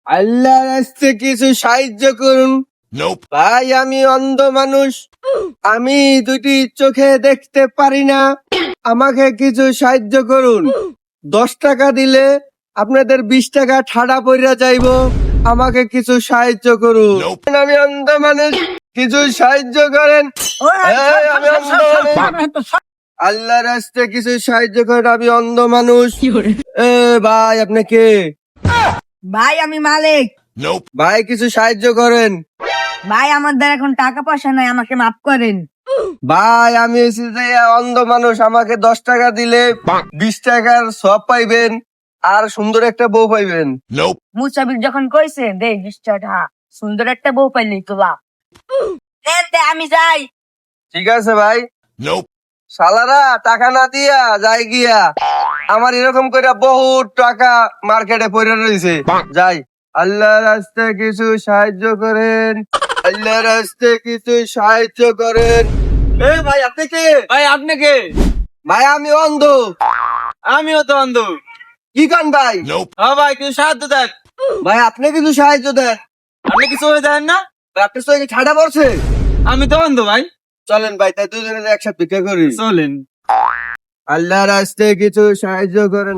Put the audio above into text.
আল্লাহর রাস্তে কিছু সাহায্য করুন। ভাই আমি অন্ধ মানুষ, আমি দুটি চোখে দেখতে পারি না, আমাকে কিছু সাহায্য করুন। 10 টাকা দিলে আপনাদের 20 টাকা ঠাডা পড়া যাইবো, আমাকে কিছু সাহায্য করুন। আমি অন্ধ মানুষ, কিছু সাহায্য করেন। এই, আমি অন্ধ মানুষ, আল্লাহর রাস্তে কিছু সাহায্য করেন, আমি অন্ধ মানুষ। ভাই আপনি কে? ভাই আমি মালিক। ভাই কিছু সাহায্য করেন। ভাই আমাদের এখন টাকা পয়সা নাই, আমাকে মাফ করেন। ভাই আমি হচ্ছি যে অন্ধ মানুষ, আমাকে 10 টাকা দিলে 20 টাকার সব পাইবেন আর সুন্দর একটা বউ পাইবেন। মুসাফির যখন কইছে দে 20 টাকা, সুন্দর একটা বউ পাইলি তোলা। আমি যাই। ঠিক আছে ভাই। শালারা টাকা না দিয়া যাই গিয়া, আমার এরকম করে বহুত টাকা মার্কেটে পড়ে রয়েছে। যাই। আল্লাহ রাস্তে কিছু সাহায্য করেন, আল্লাহ রাস্তে কিছু সাহায্য করেন। ভাই আপনি কে? ভাই আপনি কে? ভাই আমি অন্ধ। আমিও তো অন্ধ। কি কান ভাই? হ্যাঁ ভাই কিছু সাহায্য দেন। ভাই আপনি কিছু সাহায্য দেন। আপনি কিছু হয়ে দেন না? ভাই, আপনার সঙ্গে ঠাডা পড়ছে। আমি তো অন্ধ ভাই। চলেন ভাই, তাই দুজনে একসাথে ভিক্ষা করি। চলেন। আল্লাহ রাস্তে কিছু সাহায্য করেন।